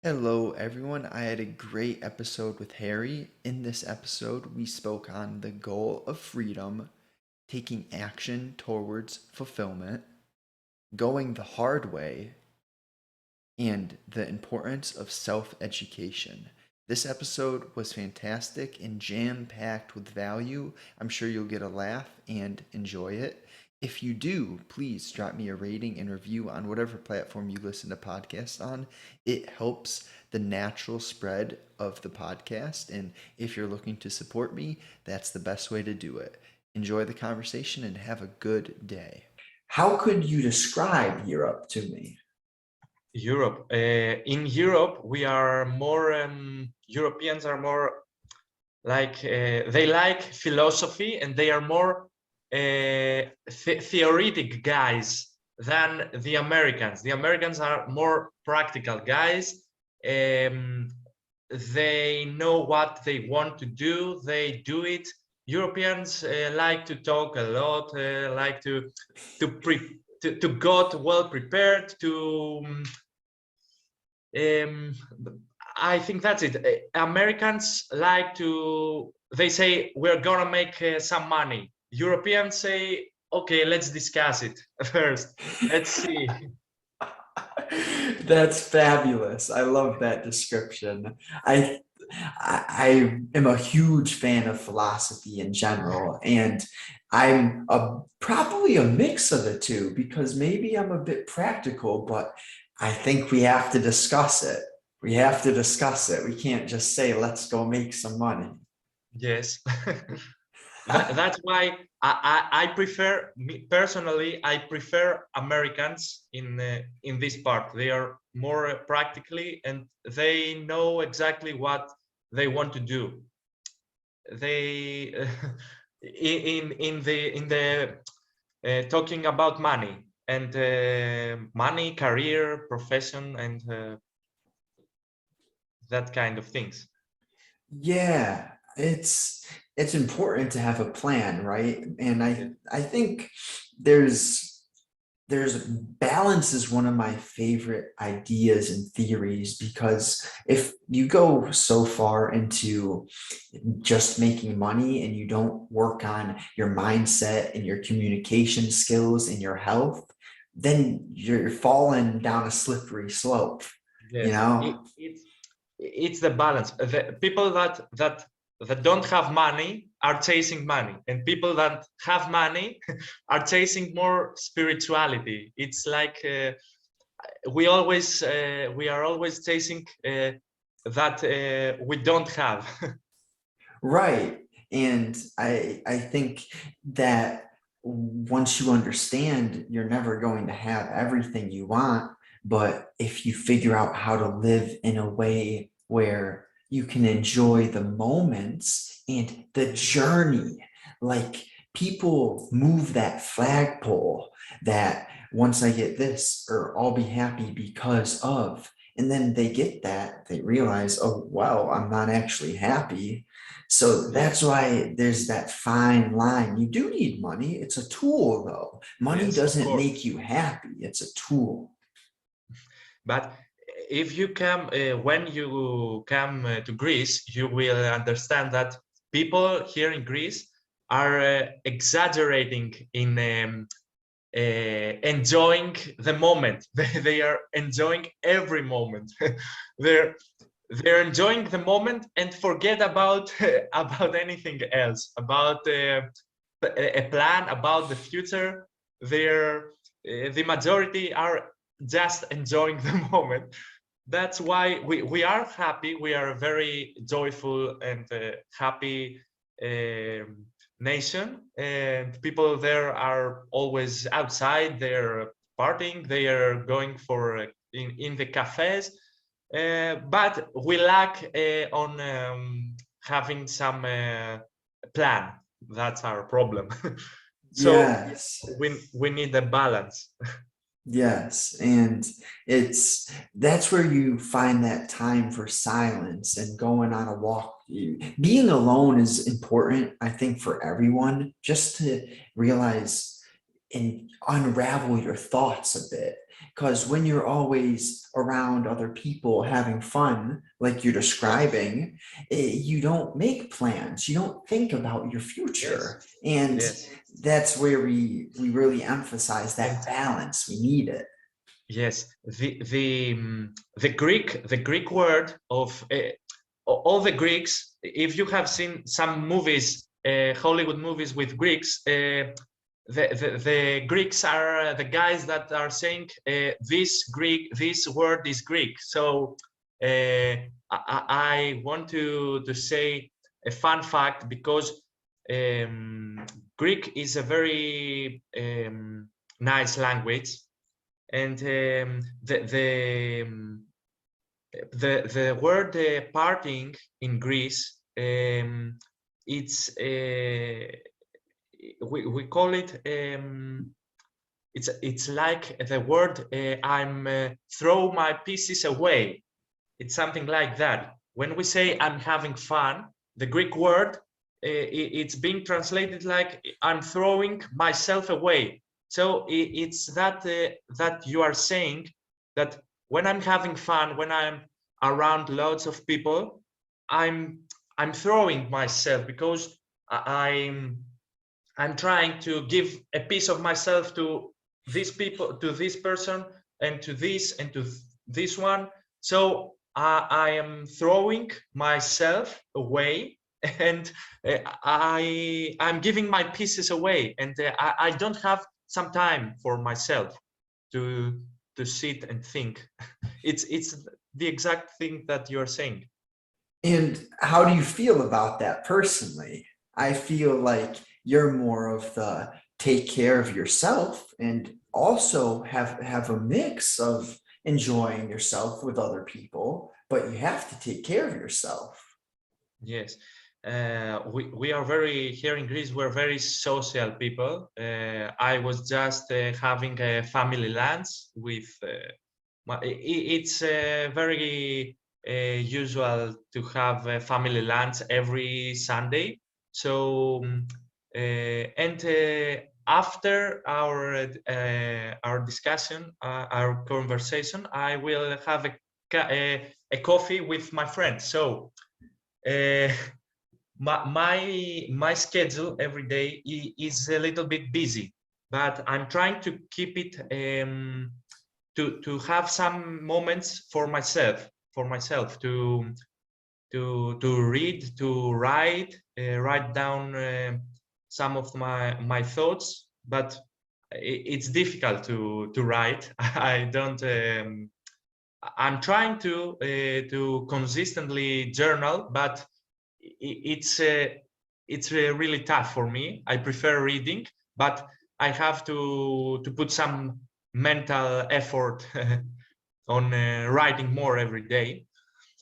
Hello, everyone. I had a great episode with Harry. In this episode, we spoke on the goal of freedom, taking action towards fulfillment, going the hard way, and the importance of self education. This episode was fantastic and jam packed with value. I'm sure you'll get a laugh and enjoy it. If you do, please drop me a rating and review on whatever platform you listen to podcasts on. It helps the natural spread of the podcast. And if you're looking to support me, that's the best way to do it. Enjoy the conversation and have a good day. How could you describe Europe to me? Europe. In Europe, we are more, Europeans are more like, they like philosophy and they are more theoretic guys than the Americans. The Americans are more practical guys. They know what they want to do, they do it. Europeans like to talk a lot, like to got well prepared I think that's it. Americans like to, they say, we're gonna make some money. Europeans say, okay, let's discuss it first. Let's see. That's fabulous. I love that description. I am a huge fan of philosophy in general, and probably a mix of the two because maybe I'm a bit practical, but I think we have to discuss it. We have to discuss it. We can't just say, let's go make some money. Yes. That's why I prefer, personally, I prefer Americans in this part. They are more practically and they know exactly what they want to do. They in the talking about money and money, career, profession, and that kind of things. Yeah, it's important to have a plan, right? And I think there's balance is one of my favorite ideas and theories because if you go so far into just making money and you don't work on your mindset and your communication skills and your health, then you're falling down a slippery slope, you Yes, know? it's the balance. The people that don't have money are chasing money, and people that have money are chasing more spirituality. It's like we are always chasing that we don't have. Right. And I think that once you understand, you're never going to have everything you want. But if you figure out how to live in a way where you can enjoy the moments and the journey, like people move that flagpole that once I get this, or I'll be happy because of, and then they get that, they realize, oh, wow, I'm not actually happy. So that's why there's that fine line. You do need money. It's a tool, though. Money Yes, of doesn't course. make you happy. It's a tool. But if you come, when you come to Greece, you will understand that people here in Greece are exaggerating in enjoying the moment. They are enjoying every moment. they're they're enjoying the moment and forget about about anything else, about a plan, about the future. They're the majority are just enjoying the moment. That's why we are happy. We are a very joyful and happy nation, and people there are always outside. They're partying, they are going for in the cafes, but we lack on having some plan. That's our problem. So Yes. we need a balance. Yes, and that's where you find that time for silence and going on a walk. Being alone is important, I think, for everyone, just to realize and unravel your thoughts a bit. Because when you're always around other people having fun, like you're describing, you don't make plans. You don't think about your Yes, future. And yes, that's where we really emphasize and that balance. We need it. yes, the Greek word of all the Greeks. If you have seen some movies, Hollywood movies with Greeks, the Greeks are the guys that are saying this word is Greek. So I want to say a fun fact, because Greek is a very nice language, and the word partying in Greece, it's we call it, it's like the word I'm throw my pieces away. It's something like that. When we say I'm having fun, the Greek word, it's being translated like I'm throwing myself away. So it's that that you are saying that when I'm having fun, when I'm around lots of people, I'm I'm throwing myself, because I'm trying to give a piece of myself to these people, to this person, and to this, and to this one. So I am throwing myself away, and I'm giving my pieces away, and I don't have some time for myself to sit and think. It's the exact thing that you're saying. And how do you feel about that personally? I feel like you're more of the take care of yourself and also have a mix of enjoying yourself with other people, but you have to take care of yourself. Yes, we are very, here in Greece, we're very social people. I was just having a family lunch with it's very usual to have a family lunch every Sunday. So and after our discussion, our conversation, I will have a coffee with my friend. So uh, my schedule every day is a little bit busy, but I'm trying to keep it, to have some moments for myself to read, to write down some of my thoughts. But it's difficult to write. I don't. I'm trying to consistently journal, but it's really tough for me. I prefer reading, but I have to put some mental effort on writing more every day.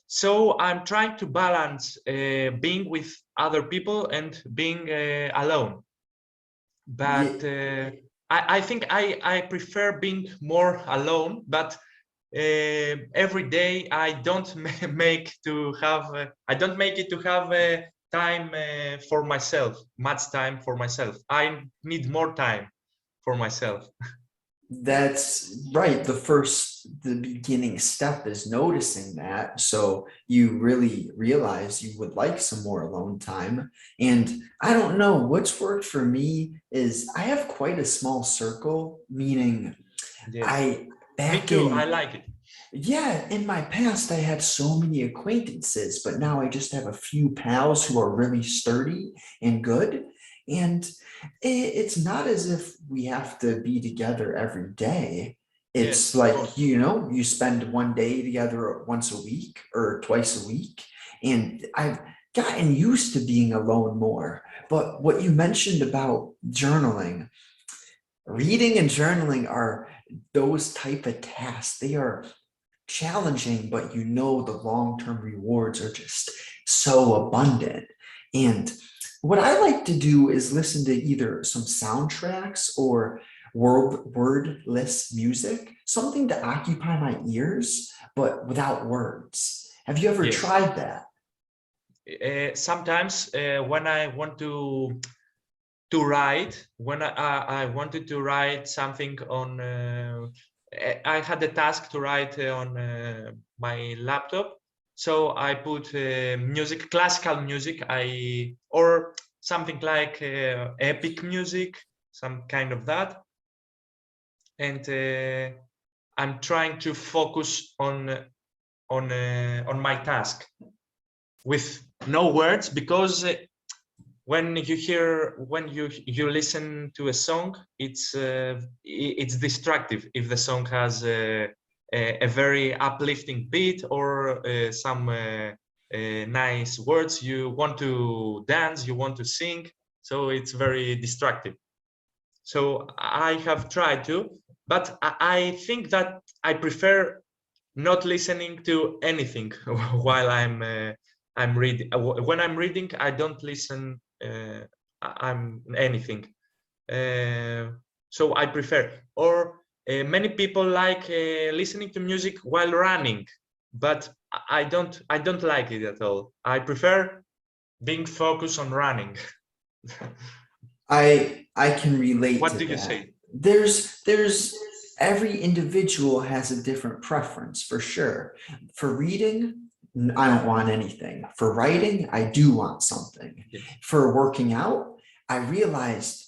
So I'm trying to balance being with other people and being alone. Yeah, But I think I prefer being more alone. But every day I don't make to have I don't make it to have time for myself, much time for myself. I need more time for myself. that's right. The beginning step is noticing that. So you really realize you would like some more alone time. And I don't know, what's worked for me is I have quite a small circle, meaning Yes, I me back too. I in like it. yeah, in my past I had so many acquaintances, but now I just have a few pals who are really sturdy and good. And it's not as if we have to be together every day. Yes, It's of like, course. you spend one day together once a week or twice a week. And I've gotten used to being alone more. But what you mentioned about journaling, reading and journaling are those type of tasks. They are challenging, but the long-term rewards are just so abundant. And what I like to do is listen to either some soundtracks or wordless music, something to occupy my ears, but without words. Have you ever Yes. tried that? Sometimes when I want to write, when I wanted to write something on I had a task to write on my laptop, so I put music, classical music, or something like epic music, some kind of that, and I'm trying to focus on my task with no words, because when you listen to a song, it's destructive if the song has a very uplifting beat, or some nice words. You want to dance, you want to sing, so it's very destructive. So I have tried to, but I think that I prefer not listening to anything while I'm reading. When I'm reading, I don't listen. I'm anything. So I prefer. Or many people like listening to music while running, but I don't. I don't like it at all. I prefer being focused on running. I can relate What to do you that. say? There's every individual has a different preference for sure. For reading, I don't want anything. For writing, I do want something. Yes. For working out, I realized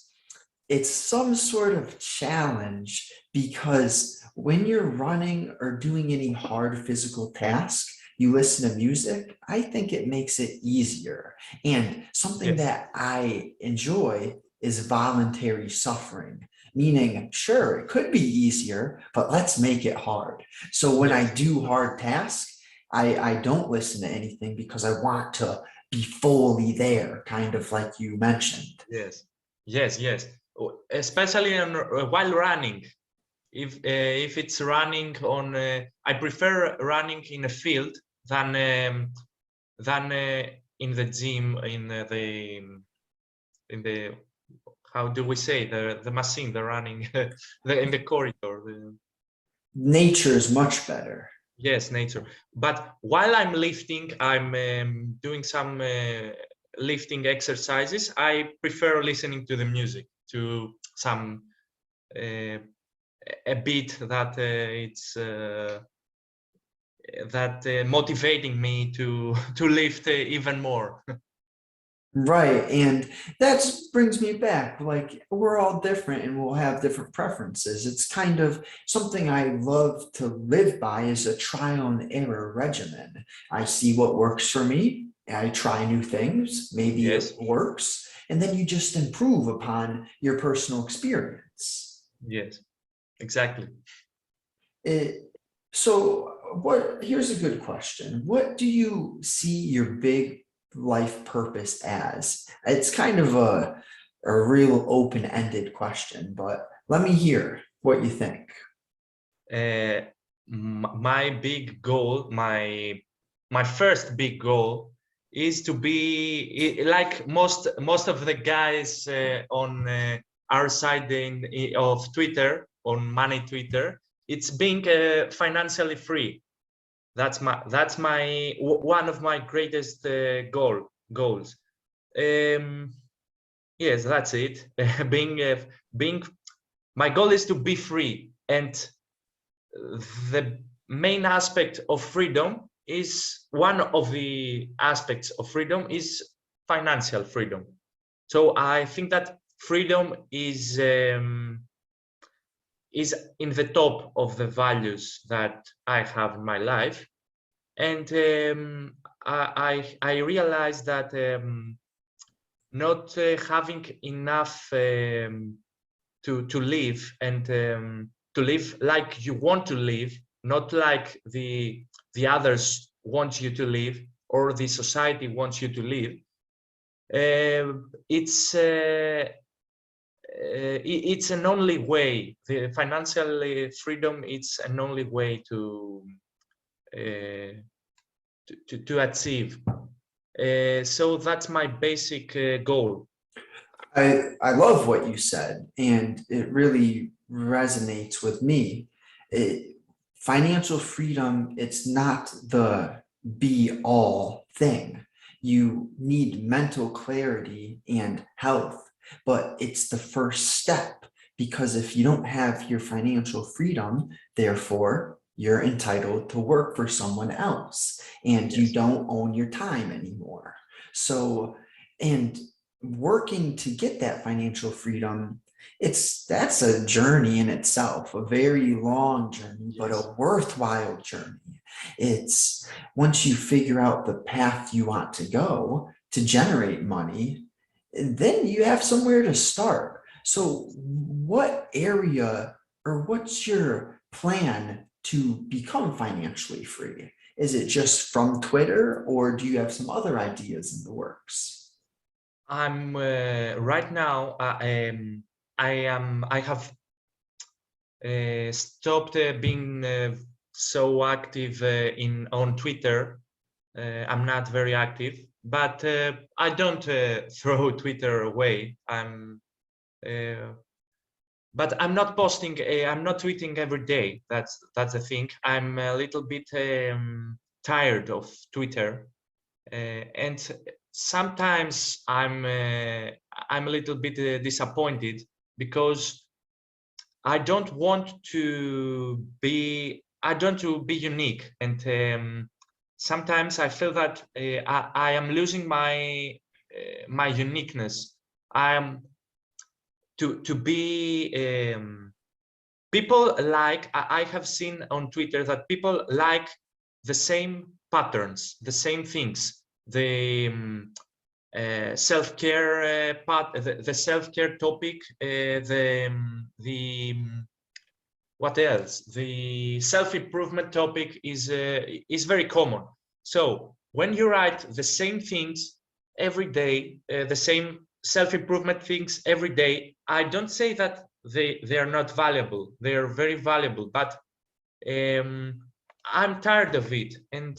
it's some sort of challenge, because when you're running or doing any hard physical task, you listen to music, I think it makes it easier. And something Yes. that I enjoy is voluntary suffering, meaning, sure, it could be easier, but let's make it hard. So when I Yes. do hard tasks, I don't listen to anything because I want to be fully there, kind of like you mentioned. Yes. Yes. Yes. Especially while running. If it's running on, I prefer running in a field than in the gym, in the how do we say, the machine, the running, in the corridor. Nature is much better. Yes, nature. But while I'm lifting, I'm doing some lifting exercises. I prefer listening to the music, to some uh, a beat that it's that motivating me to to lift even more. Right. And that brings me back. Like, we're all different and we'll have different preferences. It's kind of something I love to live by, is a trial and error regimen. I see what works for me. I try new things. Maybe it Yes, works. And then you just improve upon your personal experience. yes, exactly. It, so here's a good question. What do you see your big life purpose as? It's kind of a real open-ended question, but let me hear what you think. uh, my big goal, my first big goal, is to be like most of the guys on our side of Twitter, on money Twitter. It's being financially free. That's my one of my greatest goals. Um, yes, that's it. Being my goal is to be free, and the main aspect of freedom is, one of the aspects of freedom is financial freedom. So I think that freedom is in the top of the values that I have in my life. And I realized that not having enough to live, and to live like you want to live, not like the others want you to live, or the society wants you to live. It's it's an only way. The financial freedom, it's an only way uh, to achieve. So that's my basic goal. I love what you said, and it really resonates with me. Financial freedom, it's not the be all thing. You need mental clarity and health, but it's the first step because if you don't have your financial freedom, therefore you're entitled to work for someone else and you Yes. don't own your time anymore. So, and working to get that financial freedom, that's a journey in itself, a very long journey, but Yes. a worthwhile journey. It's once you figure out the path you want to go to generate money, then you have somewhere to start. So what area or what's your plan to become financially free? Is it just from Twitter or do you have some other ideas in the works? I'm right now. I have stopped being so active in on Twitter. I'm not very active, but I don't throw Twitter away. Uh, but I'm not posting. I'm not tweeting every day. That's the thing. I'm a little bit tired of Twitter, and sometimes I'm a little bit disappointed because I don't to be unique, and sometimes I feel that I am losing my uniqueness. I'm to be people like I have seen on Twitter that people like the same patterns, the same things, the self-care part, the self-care topic, what else? The self-improvement topic is very common. So when you write the same things every day, the same self-improvement things every day, I don't say that they are not valuable. They are very valuable, but um, I'm tired of it. And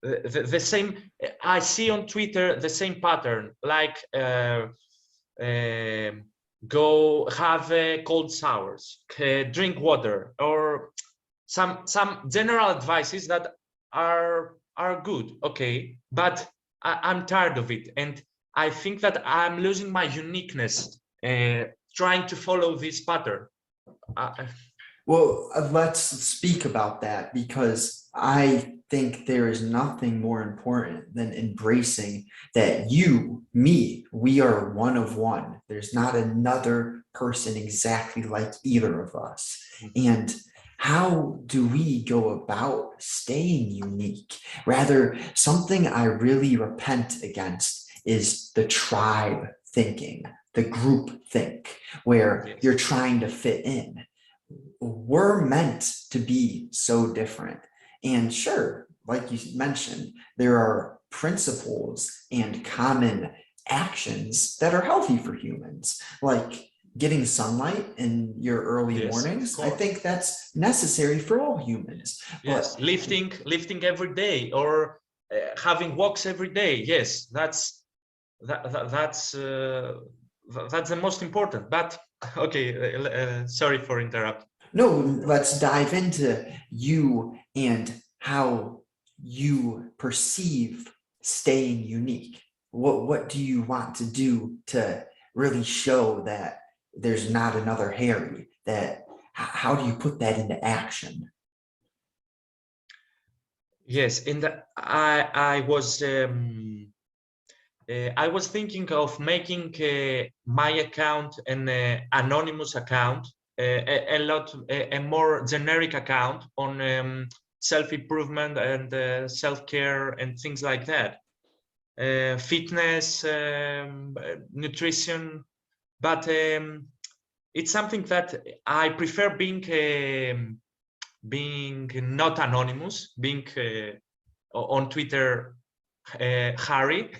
the same, I see on Twitter the same pattern, like um go have cold showers, drink water, or some general advices that are good, okay, but I'm tired of it, and I think that I'm losing my uniqueness trying to follow this pattern. uh, Well, let's speak about that because I think there is nothing more important than embracing that you, me, we are one of one. There's not another person exactly like either of us. And how do we go about staying unique? Rather, something I really repent against is the tribe thinking, the group think, where yes. you're trying to fit in. We're meant to be so different. And sure, like you mentioned, there are principles and common actions that are healthy for humans, like getting sunlight in your early Yes, of mornings. I course. think that's necessary for all humans. Yes, But lifting every day, or having walks every day. Yes, that, that that's uh, that's the most important. But okay, sorry for interrupting. no, let's dive into you and how you perceive staying unique. What do you want to do to really show that there's not another Harry? That how do you put that into action? Yes, in the I was thinking of making my account an anonymous account, a more generic account on self-improvement and self-care and things like that, fitness, nutrition, but it's something that I prefer being not anonymous, being on Twitter, Harry,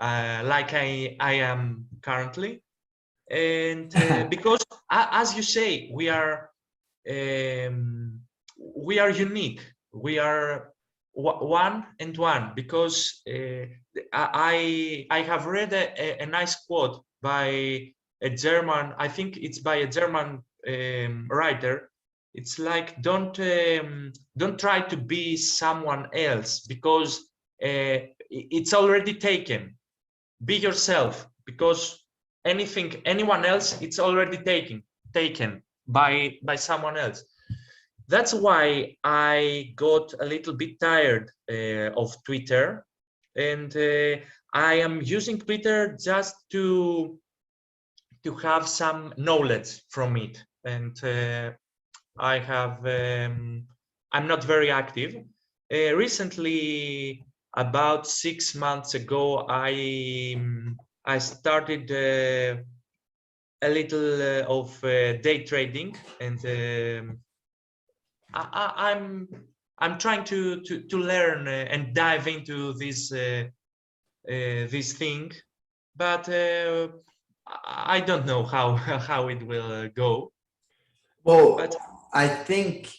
like I am currently, and because as you say, um, we are unique. We are one and one because I have read a nice quote by a German. I think it's by a German writer. It's like don't try to be someone else because it's already taken. Be yourself because anyone else, it's already taken by someone else. That's why I got a little bit tired of Twitter, and I am using Twitter just to have some knowledge from it. And I have I'm not very active. Recently, about 6 months ago, I started a little of day trading, and I'm trying to learn and dive into this thing, but I don't know how how it will go. Well, But I think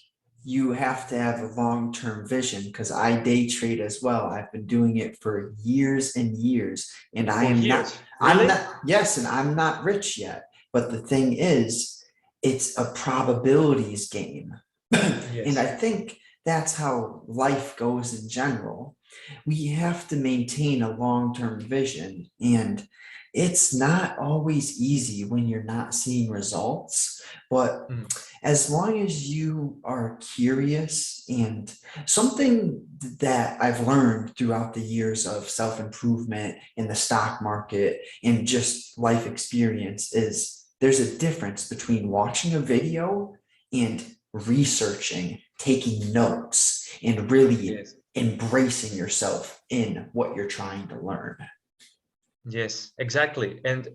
you have to have a long-term vision, because I day trade as well. I've been doing it for years and years, and for years, really? yes, and I'm not rich yet. But the thing is, it's a probabilities game. And I Yes. think that's how life goes in general. We have to maintain a long-term vision, and it's not always easy when you're not seeing results, but Mm. as long as you are curious. And something that I've learned throughout the years of self-improvement in the stock market and just life experience is there's a difference between watching a video and researching, taking notes, and really Yes. embracing yourself in what you're trying to learn. Yes, exactly. And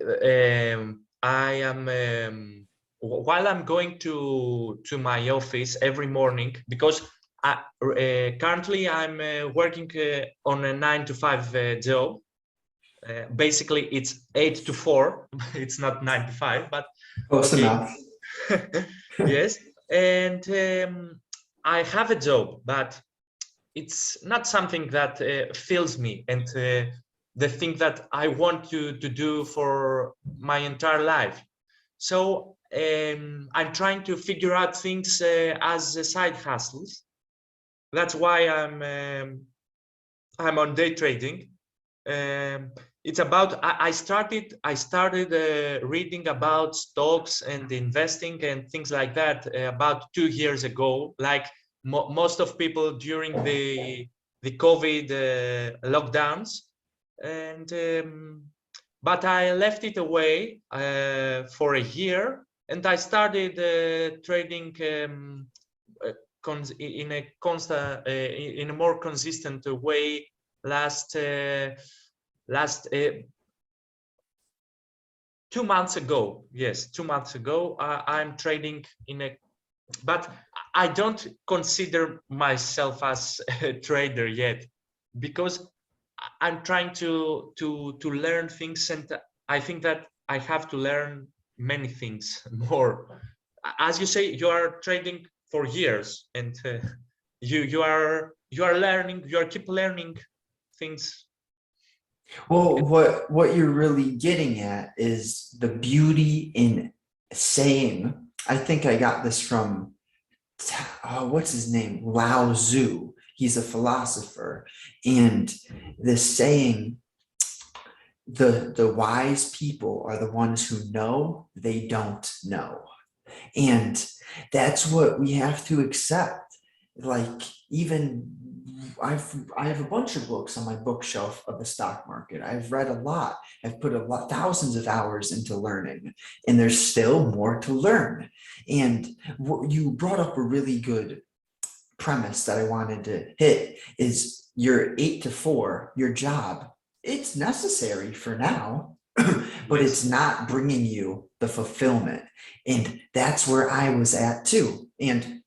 I am while I'm going to my office every morning, because currently I'm working on a 9 to 5 job. Basically, it's 8 to 4. It's not 9 to 5, but Close okay. enough. Yes, and I have a job, but it's not something that fills me, and the thing that I want to do for my entire life. So I'm trying to figure out things as side hustles. That's why I'm on day trading. Um, it's about I started reading about stocks and investing and things like that about 2 years ago. Like most of people during the COVID lockdowns, and but I left it away for a year, and I started trading in a constant, in a more consistent way last 2 months ago. Yes, 2 months ago. I'm trading in a, but I don't consider myself as a trader yet, because I'm trying to learn things, and I think that I have to learn many things more. As you say, you are trading for years, and you are learning. You are keep learning things. Well, what you're really getting at is the beauty in saying, I think I got this from what's his name? Lao Tzu. He's a philosopher. And this saying, the wise people are the ones who know they don't know. And that's what we have to accept. Like, even I have a bunch of books on my bookshelf of the stock market. I've read a lot. I've put a lot, thousands of hours into learning, and there's still more to learn. And you brought up a really good premise that I wanted to hit is your 8 to 4, your job. It's necessary for now, but it's Yes. not bringing you the fulfillment. And that's where I was at too. And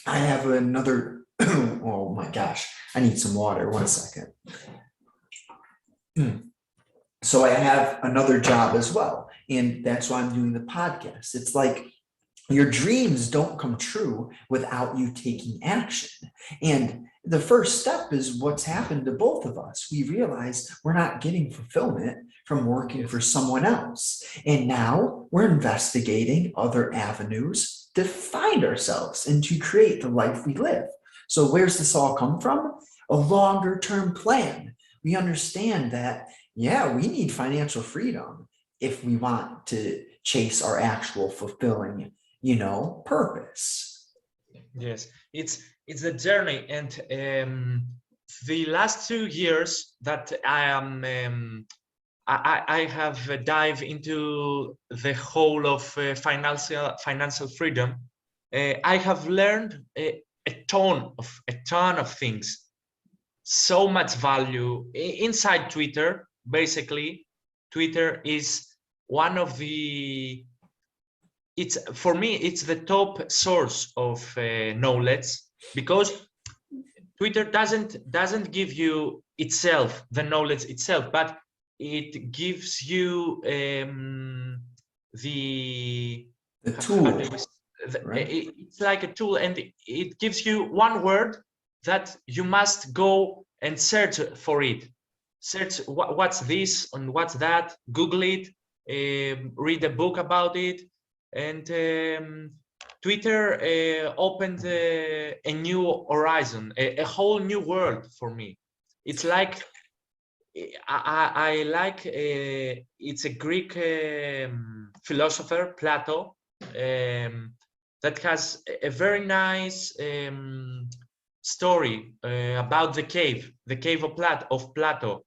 I have another, oh my gosh, I need some water. 1 second. So I have another job as well. And that's why I'm doing the podcast. It's like your dreams don't come true without you taking action. And the first step is what's happened to both of us. We realize we're not getting fulfillment from working for Yes. someone else. And now we're investigating other avenues to find ourselves and to create the life we live. So where's this all come from? A longer term plan. We understand that, yeah, we need financial freedom. if we want to chase our actual fulfilling, purpose. Yes, it's a journey, and the last 2 years that I have dived into the whole of financial freedom. I have learned a ton of things, so much value inside Twitter. Basically, Twitter is one of the it's for me it's the top source of knowledge, because Twitter doesn't give you itself the knowledge itself, but it gives you The how tool, do we, right? it's like a tool, and it gives you one word that you must go and search for it. Search what's this and what's that, Google it, read a book about it. And Twitter opened a new horizon, a whole new world for me. It's like I like it's a Greek philosopher, Plato, that has a very nice story about the cave of Plato.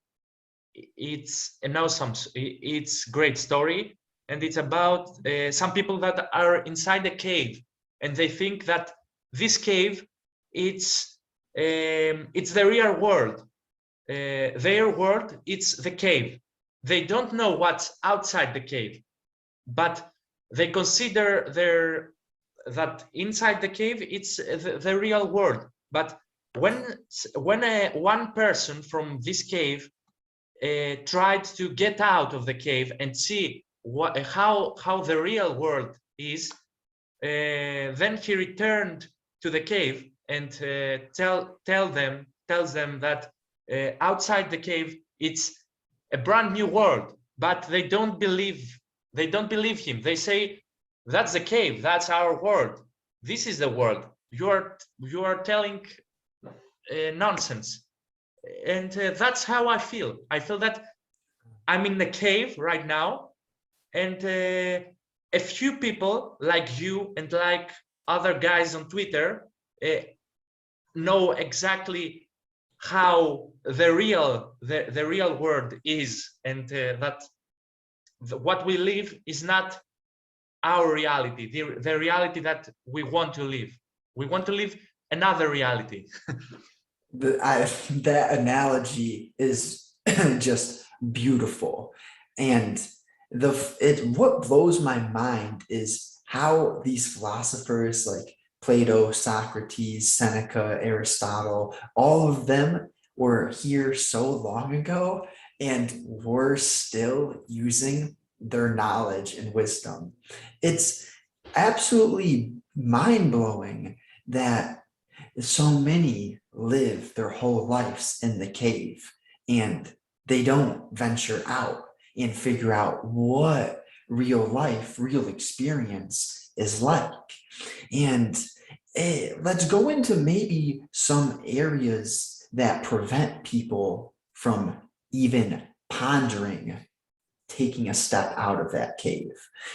It's an awesome, it's great story, and it's about some people that are inside the cave, and they think that this cave it's the real world. Their world, it's the cave. They don't know what's outside the cave, but they consider that inside the cave it's the real world. But when one person from this cave tried to get out of the cave and see how the real world is, then he returned to the cave and tells them that outside the cave it's a brand new world. But they don't believe him. They say, that's the cave, that's our world, this is the world, you are telling nonsense. And that's how I feel. I feel that I'm in the cave right now, and a few people like you and like other guys on Twitter know exactly how the real world is, and that what we live is not our reality, the reality that we want to live. We want to live another reality. That analogy is just beautiful. And what blows my mind is how these philosophers like Plato, Socrates, Seneca, Aristotle, all of them were here so long ago, and we're still using their knowledge and wisdom. It's absolutely mind-blowing that so many live their whole lives in the cave, and they don't venture out and figure out what real life, real experience is like. And let's go into maybe some areas that prevent people from even pondering taking a step out of that cave.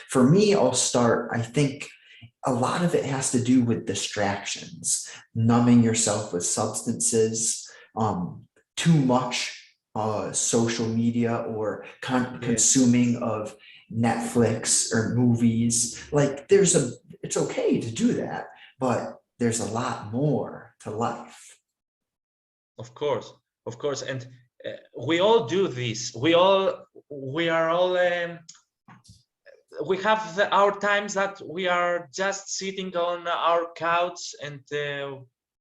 For me, I'll start, I think a lot of it has to do with distractions, numbing yourself with substances, too much social media, or consuming of Netflix or movies. Like it's okay to do that, but there's a lot more to life. Of course, of course. And we all do this. We are all we have our times that we are just sitting on our couch, and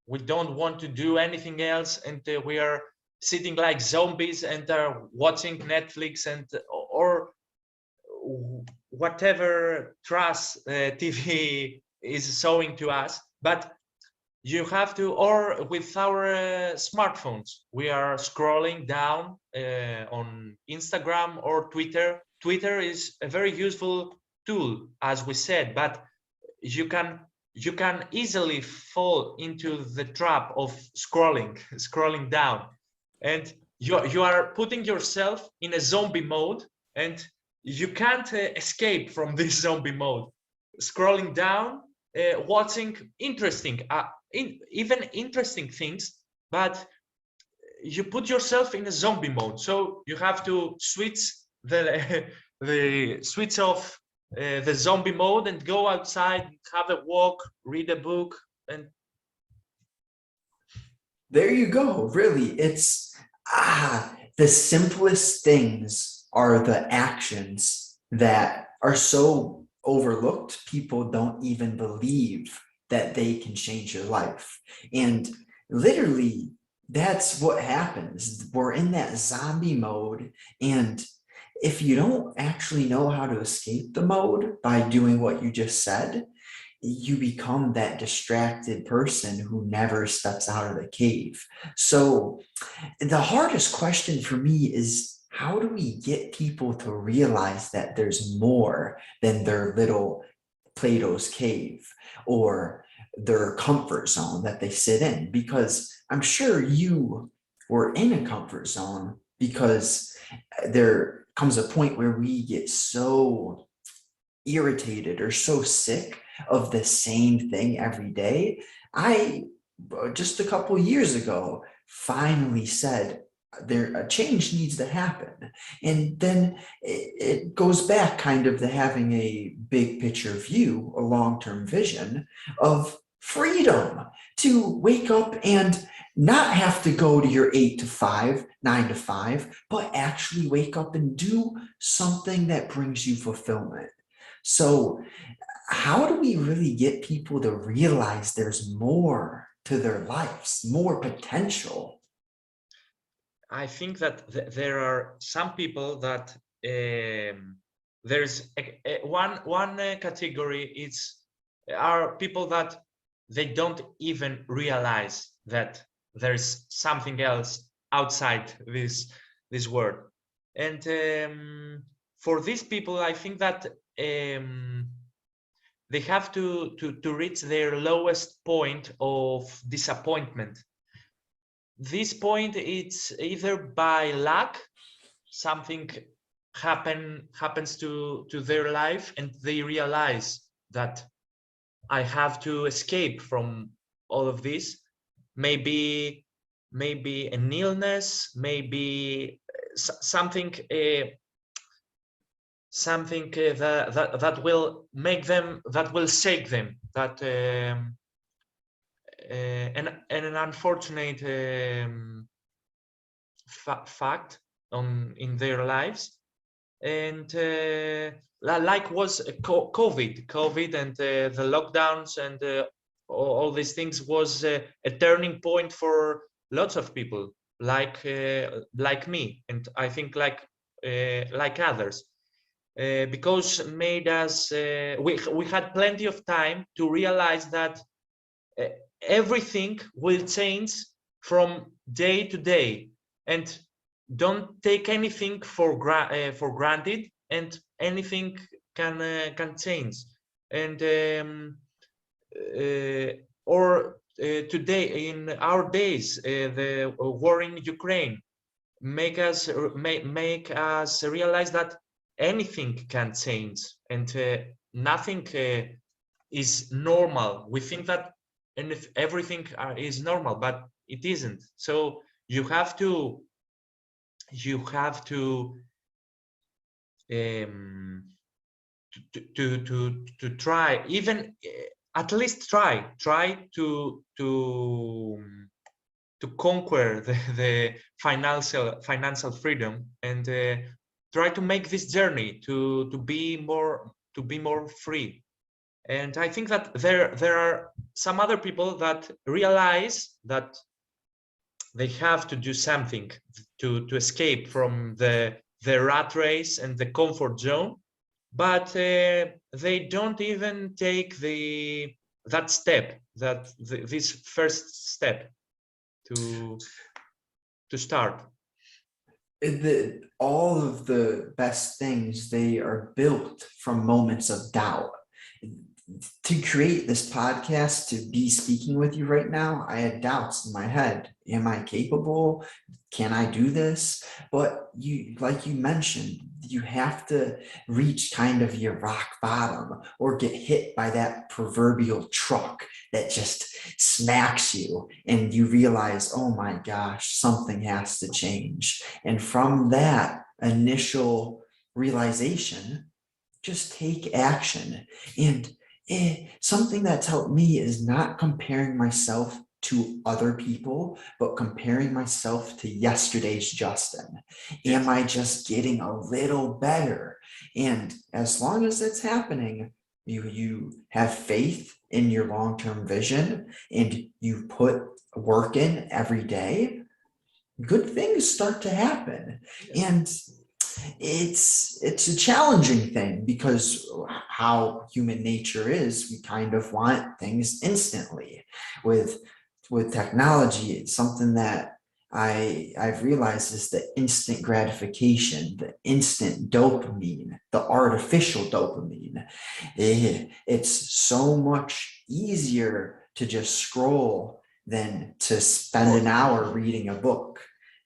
we don't want to do anything else, and we are sitting like zombies and are watching Netflix and or whatever trash TV is showing to us. But you have to, or with our smartphones, we are scrolling down on Instagram or Twitter. Twitter is a very useful tool, as we said, but you can easily fall into the trap of scrolling down, and you are putting yourself in a zombie mode, and you can't escape from this zombie mode. Scrolling down, watching interesting, even interesting things, but you put yourself in a zombie mode. So you have to switch the the switch off the zombie mode and go outside, have a walk, read a book, and There you go. Really, it's the simplest things are the actions that are so overlooked. People don't even believe that they can change your life. And literally, that's what happens. We're in that zombie mode. And if you don't actually know how to escape the mode by doing what you just said, you become that distracted person who never steps out of the cave. So the hardest question for me is, how do we get people to realize that there's more than their little Plato's cave or their comfort zone that they sit in? Because I'm sure you were in a comfort zone, because there comes a point where we get so irritated or so sick of the same thing every day. I just a couple years ago finally said there a change needs to happen, and then it goes back kind of to having a big picture view, a long-term vision of freedom to wake up and not have to go to your 8 to 5, 9 to 5, but actually wake up and do something that brings you fulfillment. So how do we really get people to realize there's more to their lives, more potential? I think that there are some people that there's one category. It's are people that they don't even realize that there's something else outside this world, and for these people, I think that they have to reach their lowest point of disappointment. This point, it's either by luck, something happens to their life and they realize that I have to escape from all of this. Maybe an illness, maybe something that will make them, that will shake them, that and an unfortunate fact in their lives, and like was COVID and the lockdowns and all these things was a turning point for lots of people, like me, and I think like others, because made us we had plenty of time to realize that uh, everything will change from day to day, and don't take anything for granted, and anything can change. And or today, in our days, the war in Ukraine make us realize that anything can change, and nothing is normal. We think that, and if everything is normal, but it isn't. So you have to um, try, even at least try to conquer the financial freedom, and try to make this journey to be more free. And I think that there are some other people that realize that they have to do something to escape from the rat race and the comfort zone, but they don't even take that step, this first step to start. All of the best things, they are built from moments of doubt. to create this podcast, to be speaking with you right now, I had doubts in my head. Am I capable? Can I do this? But you, like you mentioned, you have to reach kind of your rock bottom or get hit by that proverbial truck that just smacks you and you realize, oh my gosh, something has to change. And from that initial realization, just take action. And something that's helped me is not comparing myself to other people, but comparing myself to yesterday's Justin. Am Yes. I just getting a little better? And as long as it's happening, you have faith in your long-term vision and you put work in every day, good things start to happen. Yes. And it's a challenging thing because how human nature is, we kind of want things instantly. With technology, it's something that I've realized is the instant gratification, the instant dopamine, the artificial dopamine. It's so much easier to just scroll than to Of spend an course. hour reading a book.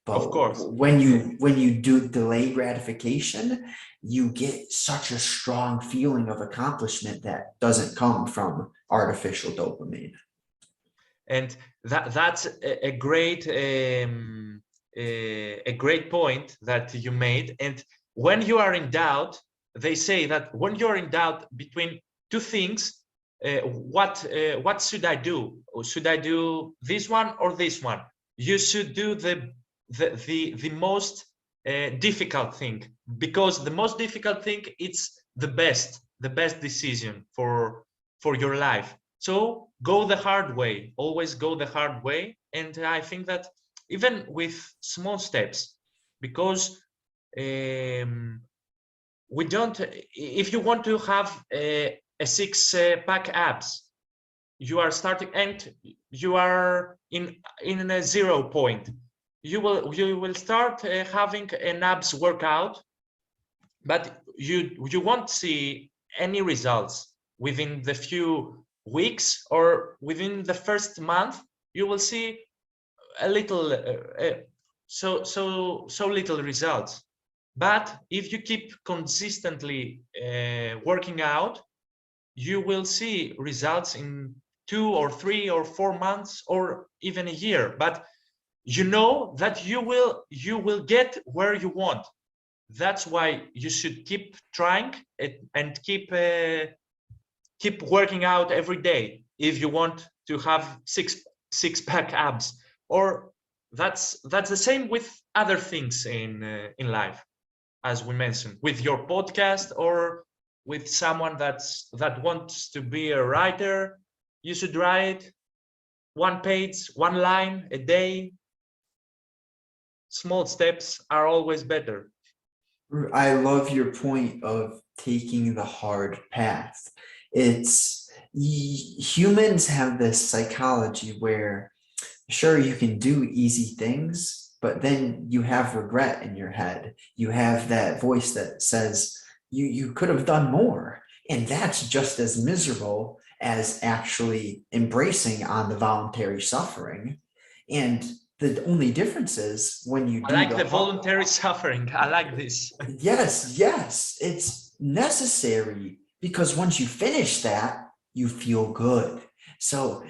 Of But course. when you do delay gratification, you get such a strong feeling of accomplishment that doesn't come from artificial dopamine. And that's a great point that you made. And when you are in doubt, they say that when you're in doubt between two things, what should I do? Or should I do this one or this one? You should do the most difficult thing, because the most difficult thing, it's the best decision for your life. So go the hard way, always go the hard way. And I think that even with small steps, because we don't, if you want to have a six-pack abs, you are starting and you are in a 0 point. You will start having an abs workout, but you won't see any results within the few weeks or within the first month. You will see a little so little results. But if you keep consistently working out, you will see results in 2 or 3 or 4 months or even a year. But you know that you will get where you want. That's why you should keep trying and keep working out every day if you want to have six-pack abs. Or that's the same with other things in life, as we mentioned, with your podcast or with someone that wants to be a writer. You should write 1 page, 1 line a day. Small steps are always better. I love your point of taking the hard path. It's humans have this psychology where sure you can do easy things, but then you have regret in your head. You have that voice that says you could have done more. And that's just as miserable as actually embracing on the voluntary suffering. And the only difference is when you I do like the the hard, voluntary suffering. I like this. yes, it's necessary because once you finish that, you feel good. So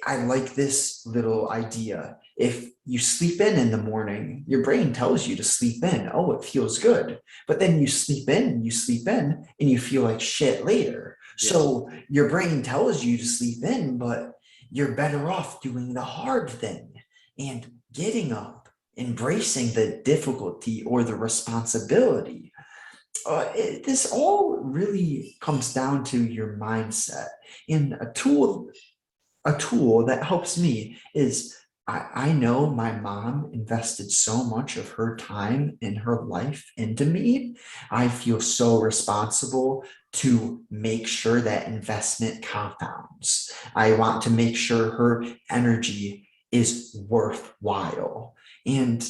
I like this little idea. If you sleep in the morning, your brain tells you to sleep in. Oh, it feels good. But then you sleep in, and you feel like shit later. Yes. So your brain tells you to sleep in, but you're better off doing the hard thing and getting up, embracing the difficulty or the responsibility. This all really comes down to your mindset. And a tool that helps me is I know my mom invested so much of her time in her life into me. I feel so responsible to make sure that investment compounds. I want to make sure her energy is worthwhile. And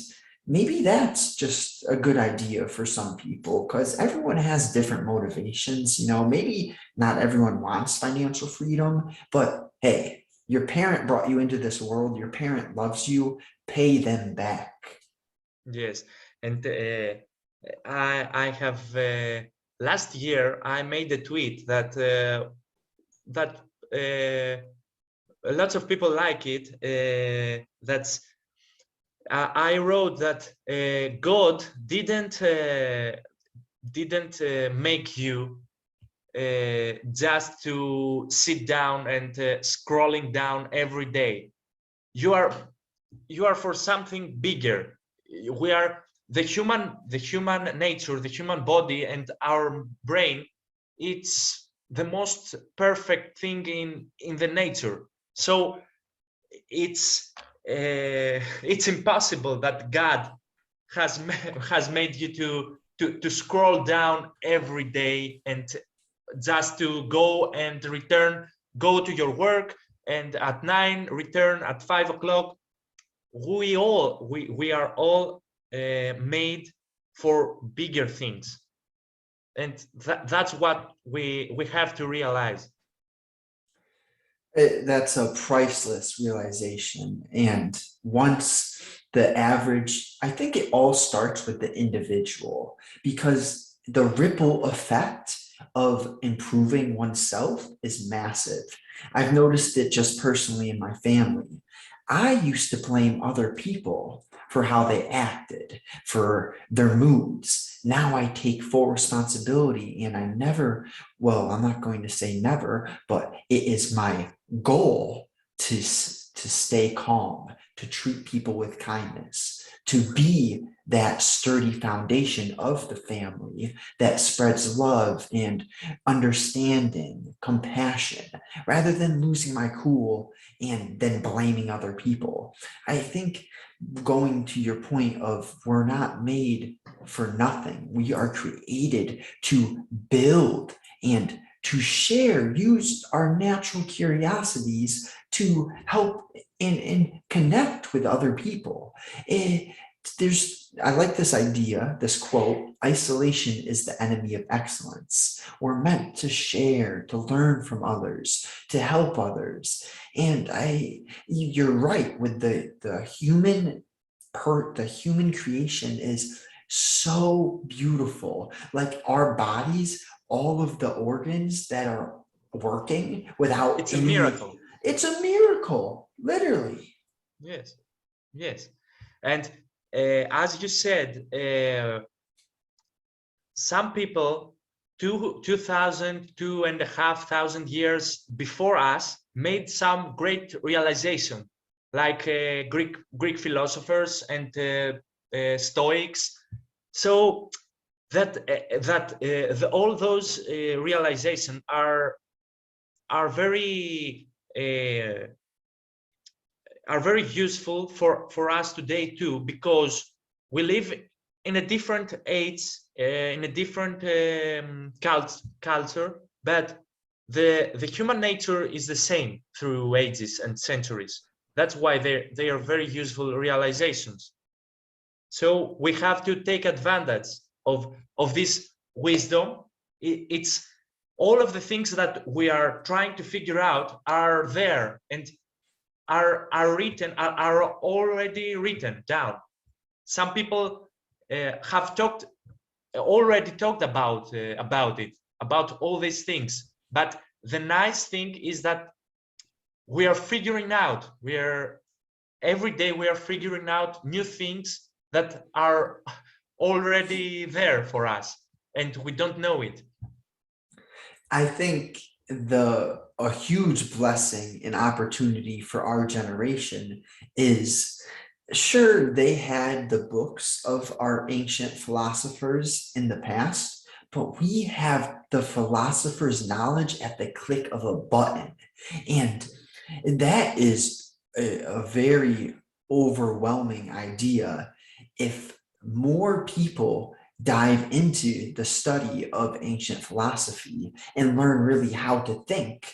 maybe that's just a good idea for some people because everyone has different motivations. Maybe not everyone wants financial freedom, but hey, your parent brought you into this world, your parent loves you, pay them back. Yes, and I have last year I made a tweet that lots of people like it. That's I wrote that God didn't make you just to sit down and scrolling down every day. You are for something bigger. We are the human nature, the human body, and our brain. It's the most perfect thing in the nature. So it's it's impossible that God has made you to scroll down every day and just to go and return, go to your work, and at 9 return at 5 o'clock. We are all made for bigger things, and that's what we have to realize. That's a priceless realization. And once I think it all starts with the individual because the ripple effect of improving oneself is massive. I've noticed it just personally in my family. I used to blame other people for how they acted, for their moods. Now I take full responsibility and I'm not going to say never, but it is my goal to stay calm, to treat people with kindness, to be that sturdy foundation of the family that spreads love and understanding, compassion, rather than losing my cool and then blaming other people. I think going to your point of we're not made for nothing. We are created to build and to share, use our natural curiosities to help and connect with other people. I like this idea, this quote, isolation is the enemy of excellence. We're meant to share, to learn from others, to help others. And you're right with the human creation is so beautiful. Like our bodies, all of the organs that are working without It's a miracle. it's a miracle, literally. Yes, yes. And as you said, some people 2,500 years before us made some great realization, like Greek philosophers and Stoics. So all those realizations are very useful for us today too, because we live in a different age, in a different culture, but the human nature is the same through ages and centuries. That's why they are very useful realizations. So we have to take advantage of this wisdom. It's all of the things that we are trying to figure out are there and are already written down. Some people have already talked about it, about all these things. But the nice thing is that we are figuring out. Every day we are figuring out new things that are already there for us, and we don't know it. I think a huge blessing and opportunity for our generation is, sure, they had the books of our ancient philosophers in the past, but we have the philosopher's knowledge at the click of a button. And that is a very overwhelming idea. If more people dive into the study of ancient philosophy and learn really how to think,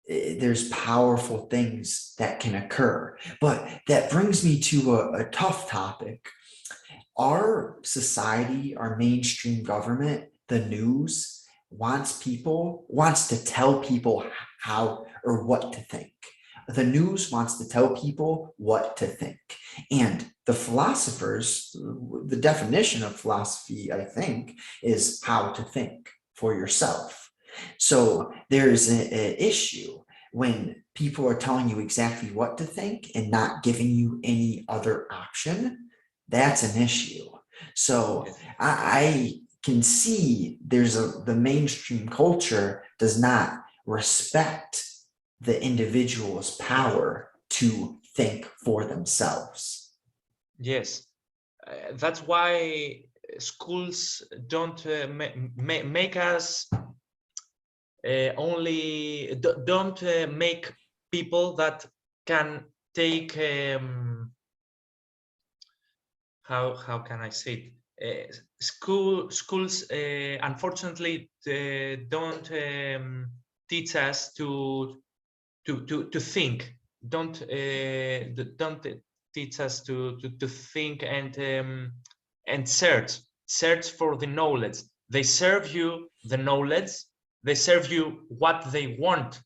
there's powerful things that can occur. But that brings me to a tough topic. Our society, our mainstream government, the news wants to tell people how or what to think. The news wants to tell people what to think. And the philosophers, the definition of philosophy, I think, is how to think for yourself. So there's an issue when people are telling you exactly what to think and not giving you any other option. That's an issue. So Yes. I can see the mainstream culture does not respect the individual's power to think for themselves. Yes. That's why schools don't make us don't make people that can take how can I say it? Schools unfortunately don't teach us to think. Don't teach us to think and search for the knowledge. They serve you the knowledge. They serve you what they want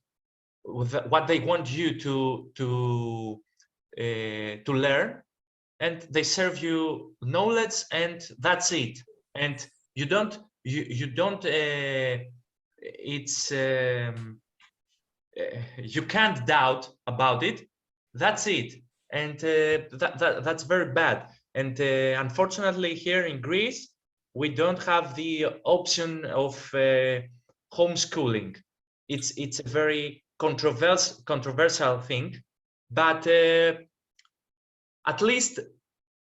you to learn, and they serve you knowledge, and that's it. And you don't it's you can't doubt about it. That's it. And that's very bad. And unfortunately here in Greece we don't have the option of homeschooling. It's a very controversial thing, but at least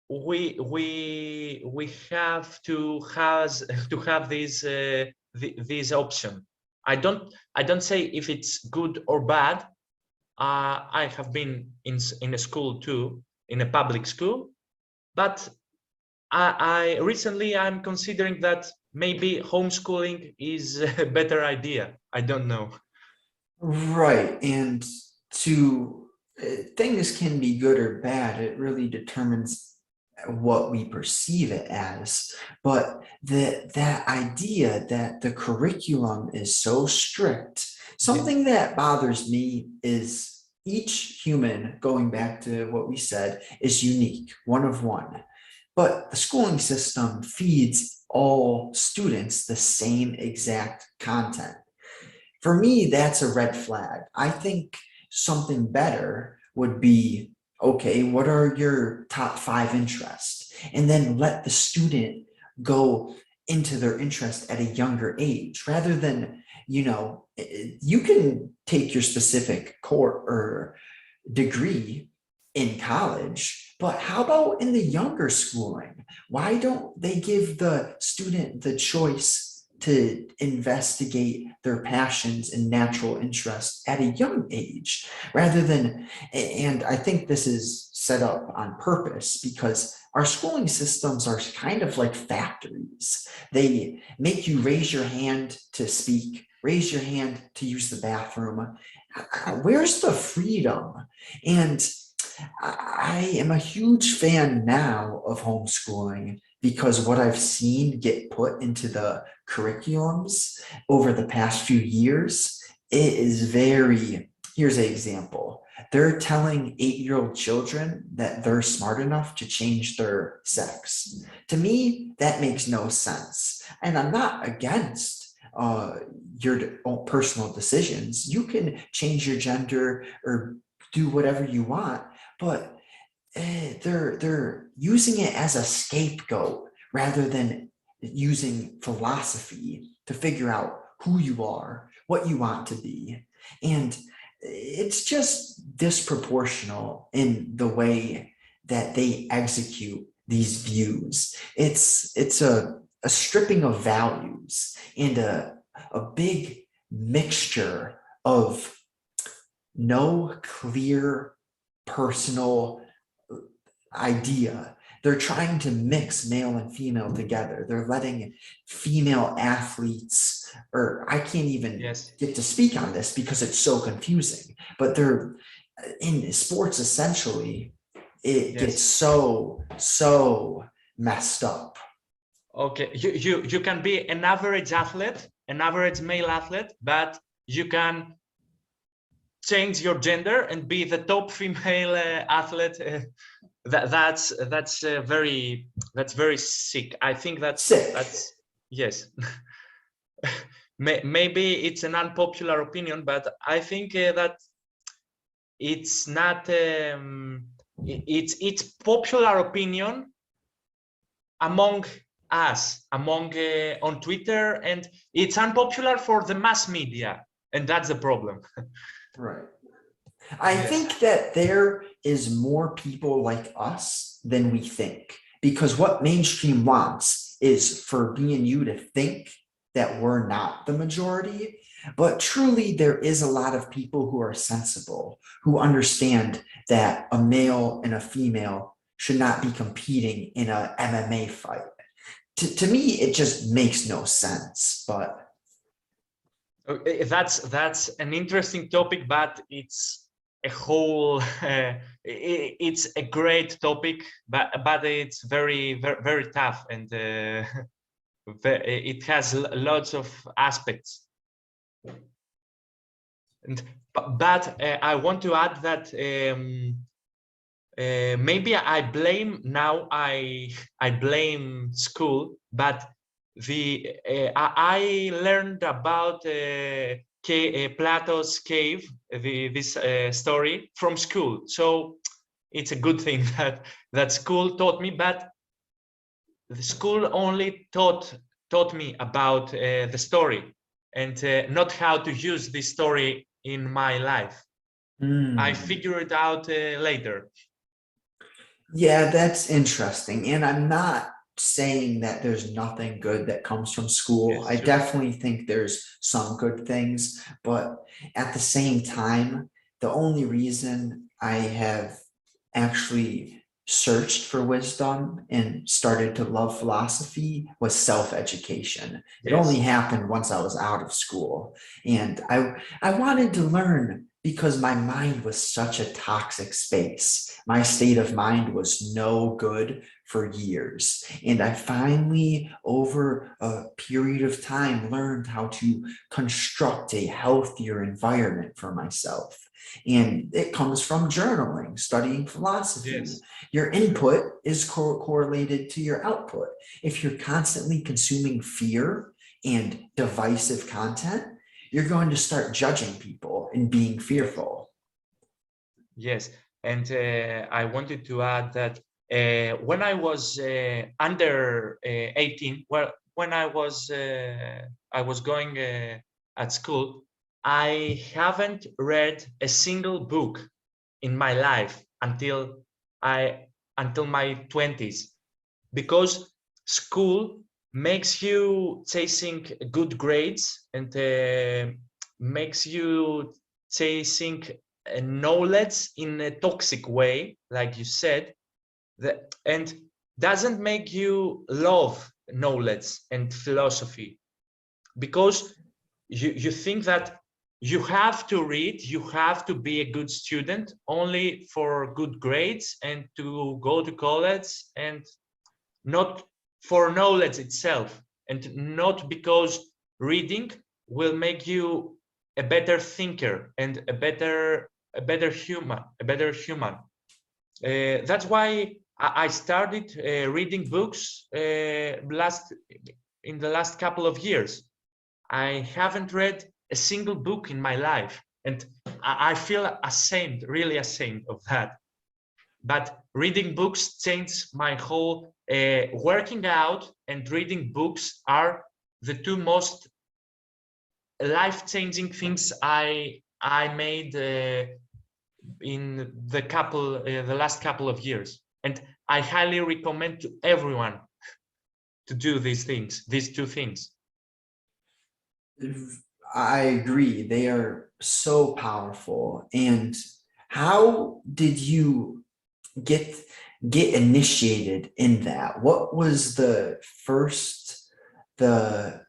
we have to have this option. I don't say if it's good or bad. I have been in a school too, in a public school, but I recently I'm considering that maybe homeschooling is a better idea. I don't know. Right. And to things can be good or bad. It really determines what we perceive it as. But that idea that the curriculum is so strict, Yes. something that bothers me is each human, going back to what we said, is unique, one of one. But the schooling system feeds all students the same exact content. For me, that's a red flag. I think something better would be, okay, what are your top 5 interests? And then let the student go into their interest at a younger age rather than, you can take your specific core or degree in college, but how about in the younger schooling? Why don't they give the student the choice to investigate their passions and natural interests at a young age rather than, and I think this is set up on purpose because our schooling systems are kind of like factories. They make you raise your hand to speak, raise your hand to use the bathroom. Where's the freedom? And I am a huge fan now of homeschooling because what I've seen get put into the curriculums over the past few years, it is very, here's an example. They're telling 8-year-old children that they're smart enough to change their sex. To me, that makes no sense. And I'm not against your own personal decisions. You can change your gender or do whatever you want, but they're using it as a scapegoat rather than using philosophy to figure out who you are, what you want to be. And it's just disproportional in the way that they execute these views. It's a stripping of values and a big mixture of no clear personal idea. They're trying to mix male and female together. They're letting female athletes, or I can't even Yes. get to speak on this because it's so confusing, but they're in sports essentially, it gets Yes. so messed up. Okay, you can be an average athlete, an average male athlete, but you can change your gender and be the top female athlete. That's very sick. I think Sick. that's yes. Maybe it's an unpopular opinion, but I think that it's not. It's popular opinion among us, among on Twitter, and it's unpopular for the mass media, and that's the problem. Right. I Yes. think that there is more people like us than we think, because what mainstream wants is for me and you to think that we're not the majority. But truly, there is a lot of people who are sensible, who understand that a male and a female should not be competing in a MMA fight. To me, it just makes no sense. But That's an interesting topic, but it's a whole it's a great topic, but it's very tough, and it has lots of aspects. And but I want to add that maybe I blame school, but I learned about Plato's cave, this story from school. So it's a good thing that school taught me, but the school only taught me about the story, and not how to use this story in my life. I figure it out later. yeah, that's interesting. And I'm not saying that there's nothing good that comes from school. Yes, I sure. definitely think there's some good things, but at the same time, the only reason I have actually searched for wisdom and started to love philosophy was self-education. It only Yes. happened once I was out of school. And I wanted to learn because my mind was such a toxic space. My state of mind was no good for years. And I finally, over a period of time, learned how to construct a healthier environment for myself. And it comes from journaling, studying philosophy. Yes. Your input is correlated to your output. If you're constantly consuming fear and divisive content, you're going to start judging people and being fearful. Yes, and I wanted to add that when I was under 18, well, when I was going at school, I haven't read a single book in my life until my 20s, because school makes you chasing good grades and makes you chasing knowledge in a toxic way, like you said, and doesn't make you love knowledge and philosophy, because you think that you have to read, you have to be a good student only for good grades and to go to college, and not for knowledge itself, and not because reading will make you a better thinker and a better human. That's why I started reading books in the last couple of years. I haven't read a single book in my life, and I feel ashamed, really ashamed of that. But reading books changed my whole working out, and reading books are the two most life-changing things I made in the last couple of years, and I highly recommend to everyone to do these two things. I agree. They are so powerful. And how did you get initiated in that? What was the first, the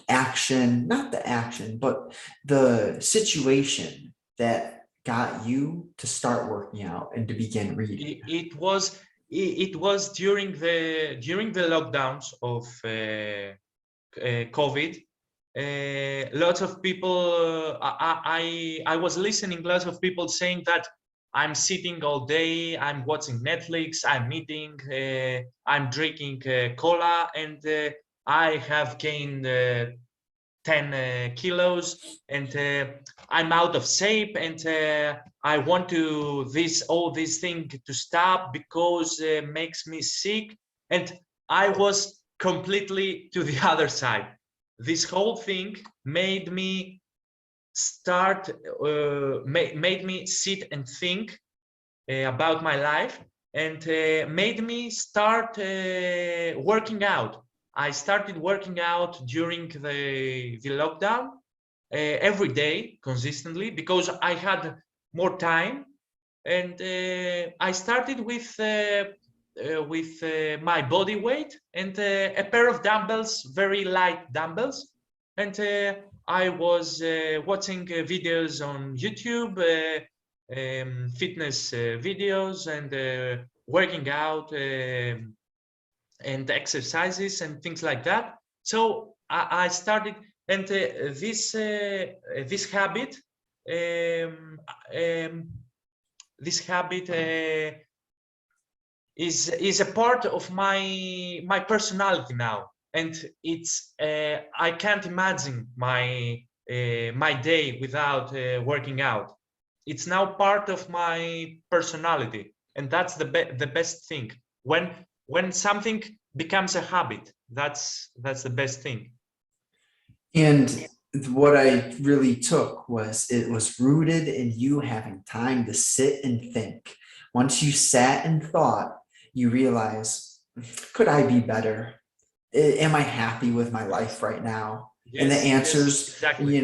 action, not the action, but the situation that got you to start working out and to begin reading? It was it was during the lockdowns of COVID. Lots of people, I was listening lots of people saying that I'm sitting all day, I'm watching Netflix, I'm eating, I'm drinking cola, and I have gained 10 kilos, and I'm out of shape, and I want all this thing to stop because it makes me sick. And I was completely to the other side. This whole thing made me made me sit and think about my life, and made me start working out. I started working out during the lockdown every day consistently because I had more time, and I started with my body weight and a pair of dumbbells, very light dumbbells, and I was watching videos on YouTube, fitness videos, and working out and exercises and things like that. So I started, and this habit, this habit is a part of my personality now, and it's I can't imagine my day without working out. It's now part of my personality, and that's the best thing. When something becomes a habit, that's the best thing. And what I really took was it was rooted in you having time to sit and think. Once you sat and thought, you realize, could I be better? Am I happy with my life right now? Yes, and the answers, yes, exactly.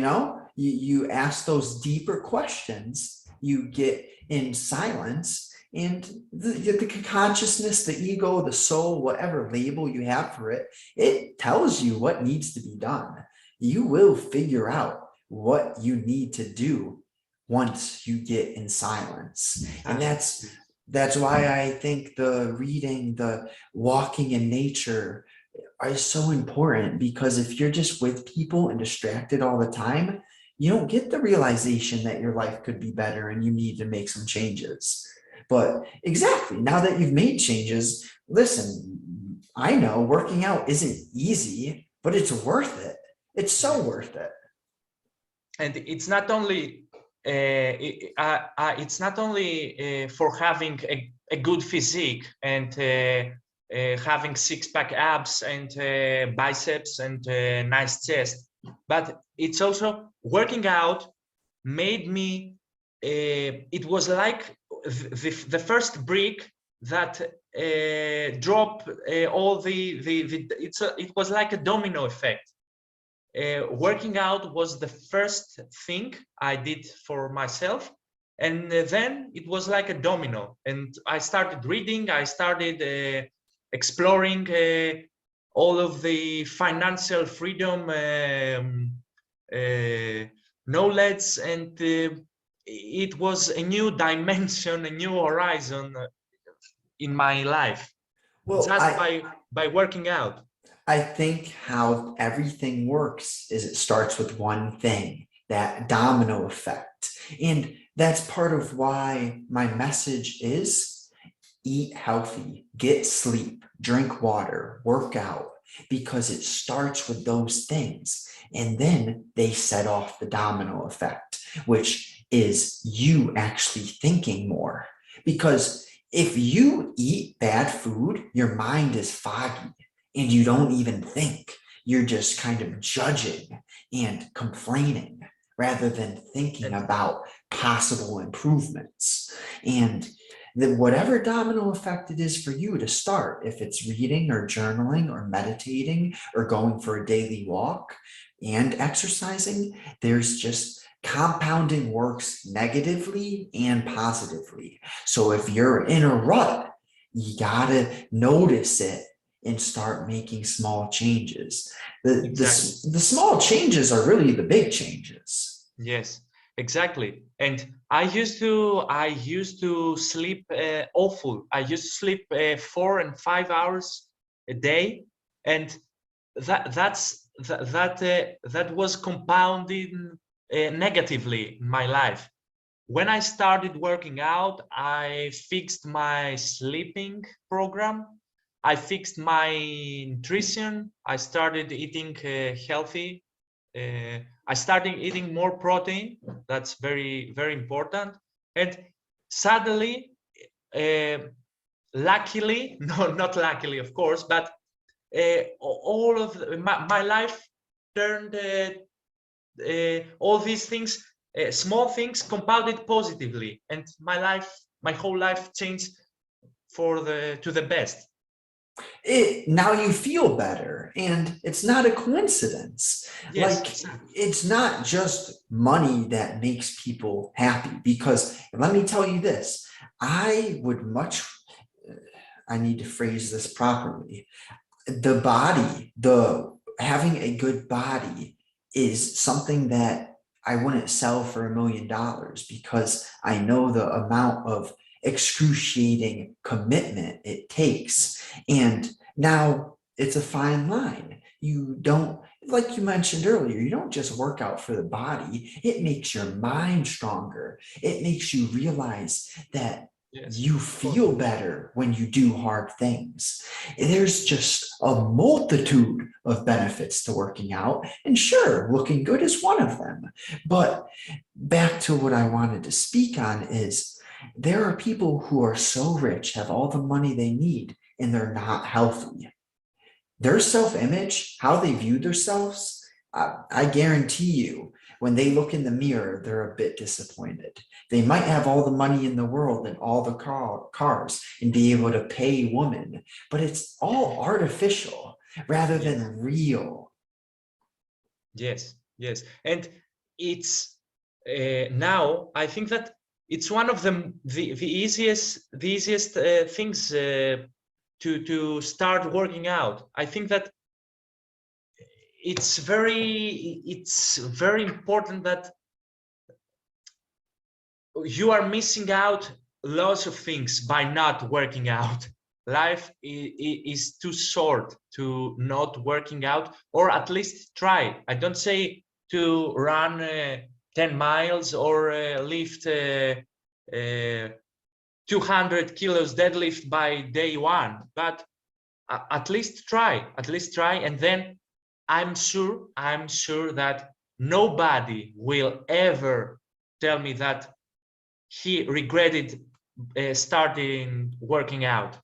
You ask those deeper questions, you get in silence, and the consciousness, the ego, the soul, whatever label you have for it, it tells you what needs to be done. You will figure out what you need to do once you get in silence. And that's why I think the reading, the walking in nature is so important, because if you're just with people and distracted all the time, you don't get the realization that your life could be better and you need to make some changes. But exactly, now that you've made changes, listen, I know working out isn't easy, but it's worth it. It's so worth it. And it's not only for having a good physique and having six-pack abs and biceps and nice chest, but it's also working out made me. It was like the first brick that dropped all it was like a domino effect. Working out was the first thing I did for myself, and then it was like a domino, and I started reading, I started exploring all of the financial freedom knowledge, and it was a new dimension, a new horizon in my life, just by working out. I think how everything works is it starts with one thing, that domino effect. And that's part of why my message is eat healthy, get sleep, drink water, work out, because it starts with those things. And then they set off the domino effect, which is you actually thinking more. Because if you eat bad food, your mind is foggy. And you don't even think, you're just kind of judging and complaining rather than thinking about possible improvements. And then whatever domino effect it is for you to start, if it's reading or journaling or meditating or going for a daily walk and exercising, there's just compounding works negatively and positively. So if you're in a rut, you gotta notice it and start making small changes. The small changes are really the big changes. Yes. Exactly. And I used to sleep awful. I used to sleep 4 and 5 hours a day, and that was compounding negatively in my life. When I started working out, I fixed my sleeping program. I fixed my nutrition. I started eating healthy. I started eating more protein. That's very, very important. And suddenly, uh, luckily, no, not luckily, of course, but all of my life turned all these things, small things compounded positively, and my whole life changed to the best. Now you feel better, and it's not a coincidence. Yes, Like, exactly. it's not just money that makes people happy, because let me tell you this, I would much, I need to phrase this properly. The body, the having a good body is something that I wouldn't sell for $1 million, because I know the amount of excruciating commitment it takes. And now it's a fine line. You don't, like you mentioned earlier, you don't just work out for the body. It makes your mind stronger. It makes you realize that Yes, you of course. feel better when you do hard things. There's just a multitude of benefits to working out, and sure, looking good is one of them. But back to what I wanted to speak on is, there are people who are so rich, have all the money they need, and they're not healthy. Their self-image, how they view themselves, I guarantee you, when they look in the mirror, they're a bit disappointed. They might have all the money in the world and all the cars and be able to pay women, but it's all artificial rather Yes, than real. yes, yes. And it's now I think that it's one of the easiest things to start working out. I think that it's very important that you are missing out lots of things by not working out. Life is too short to not working out, or at least try. I don't say to run 10 miles or lift 200 kilos deadlift by day one, but at least try, and then I'm sure that nobody will ever tell me that he regretted starting working out.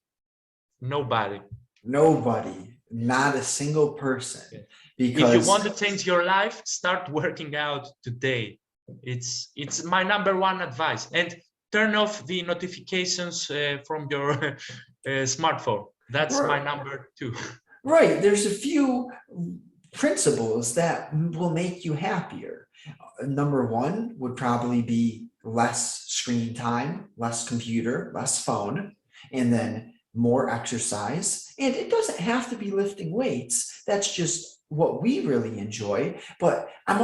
Nobody. Nobody, not a single person, If you want because to change your life, start working out today. It's my number one advice. And turn off the notifications from your smartphone. That's my number two. right, there's a few principles that will make you happier. Number one would probably be less screen time, less computer, less phone, and then more exercise. And it doesn't have to be lifting weights. That's just what we really enjoy. But I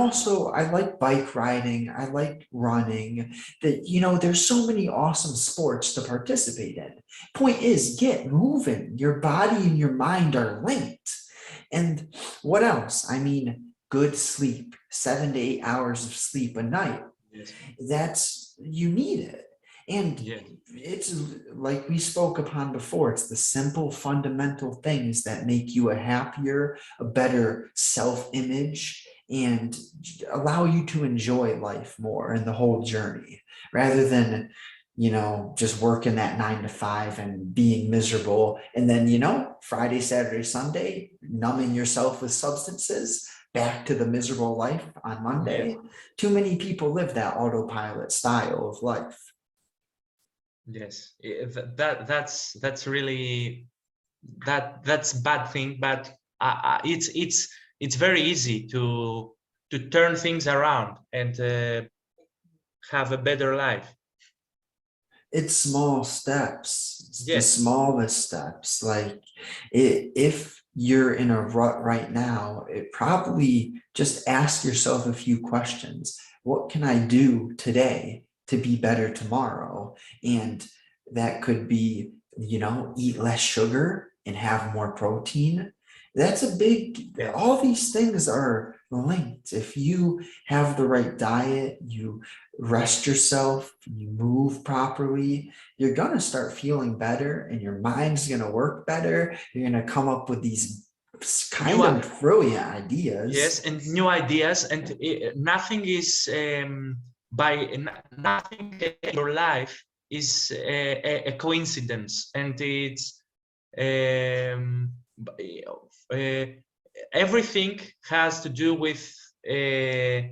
like bike riding. I like running. There's so many awesome sports to participate in. Point is, get moving. Your body and your mind are linked. And what else? I mean, good sleep, 7 to 8 hours of sleep a night. Yes. You need it. And Yeah. it's like we spoke upon before, it's the simple fundamental things that make you a happier, a better self-image, and allow you to enjoy life more and the whole journey, rather than just working that 9 to 5 and being miserable. And then, Friday, Saturday, Sunday, numbing yourself with substances, back to the miserable life on Monday. Yes. Too many people live that autopilot style of life. Yes. That's really that's bad thing, but it's very easy to turn things around and have a better life. it's small steps. It's the Yes, smallest steps. Like if you're in a rut right now, it probably just ask yourself a few questions. What can I do today to be better tomorrow? And that could be, eat less sugar and have more protein. That's a big, yes, all these things are linked. If you have the right diet, you rest yourself, you move properly, you're going to start feeling better and your mind's going to work better. You're going to come up with these new kind of brilliant yes, ideas. and new ideas, and nothing is nothing in your life is a coincidence, and it's uh, everything has to do with the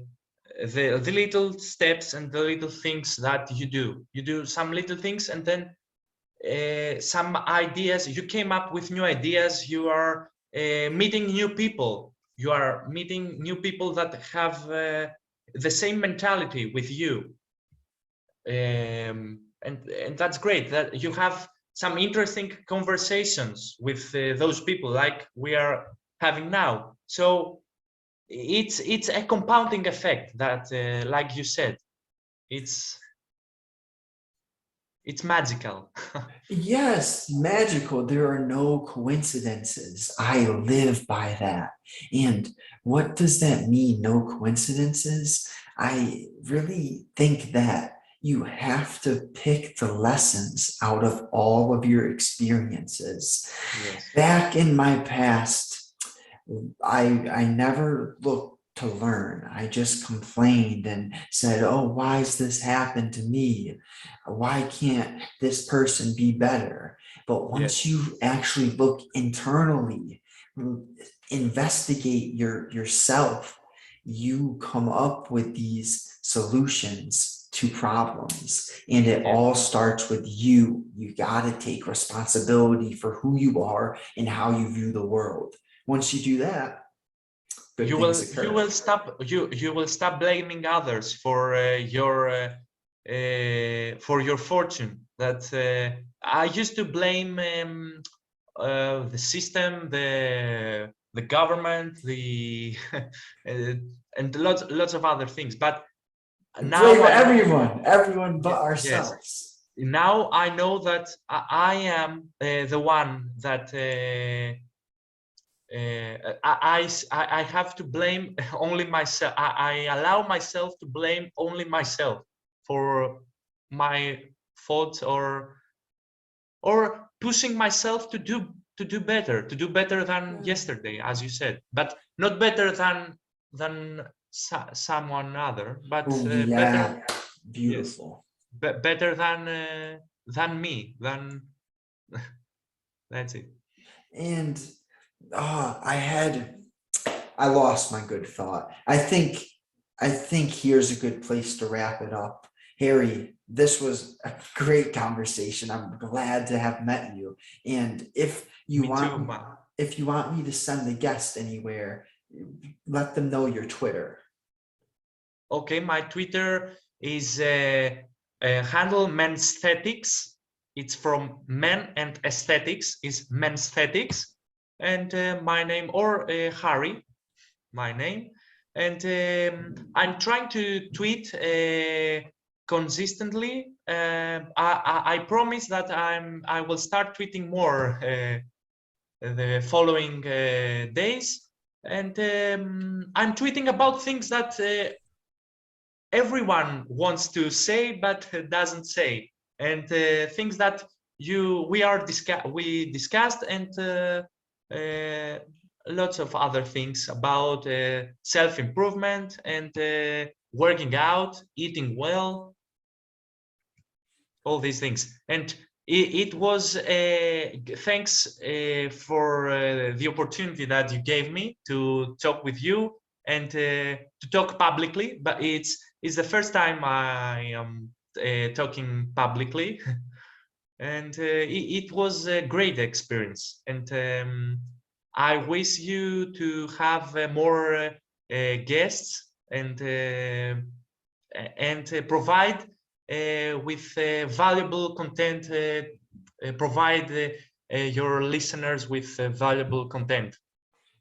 little steps and the little things that you do. You do some little things, and then some ideas. You came up with new ideas. You are meeting new people. You are meeting new people that have the same mentality with you, and that's great. That you have some interesting conversations with those people, like we are having now. So it's a compounding effect that, like you said, it's it's magical. Yes, magical. There are no coincidences. I live by that. And what does that mean? No coincidences? I really think that you have to pick the lessons out of all of your experiences. Yes. Back in my past, I never looked to learn. I just complained and said, "Oh, why is this happen to me? Why can't this person be better?" But once Yes. you actually look internally, investigate yourself, you come up with these solutions to problems. And it Yes. all starts with you. You got to take responsibility for who you are and how you view the world. Once you do that, good things occur. You will stop blaming others for your fortune. That I used to blame the system, the government, the and lots of other things. But now Blame I know, everyone but yes. ourselves. Now I know that I am the one that I have to blame only myself. I allow myself to blame only myself for my faults, or pushing myself to do better than yesterday, as you said, but not better than someone other, but Oh, better. yeah, Yes, beautiful. better than me. Than that's it. And I lost my good thought. I think here's a good place to wrap it up. Harry, this was a great conversation. I'm glad to have met you. And Me too, man. if you want me to send the guest anywhere, let them know your Twitter. Okay, my Twitter is handle mensthetics. It's from men and aesthetics is mensthetics, and my name, or Harry, my name, and I'm trying to tweet consistently. I promise that I will start tweeting more the following days, and I'm tweeting about things that everyone wants to say but doesn't say, and things that we discussed, and lots of other things about self-improvement, and working out, eating well, all these things. And it was thanks for the opportunity that you gave me to talk with you, and to talk publicly. But it's the first time I am talking publicly, and it was a great experience. And I wish you to have more guests, and provide with valuable content, provide your listeners with valuable content.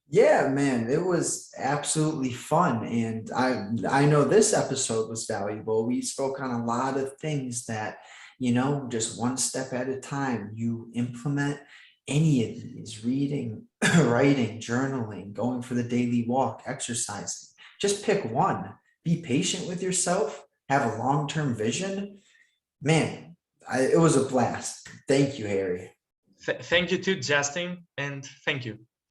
Yeah, man, it was absolutely fun. And I know this episode was valuable. We spoke on a lot of things that, just one step at a time, you implement any of these: reading, writing, journaling, going for the daily walk, exercising. Just pick one. Be patient with yourself, have a long-term vision. Man, it was a blast. Thank you, Harry. Thank you too, Justin, and thank you.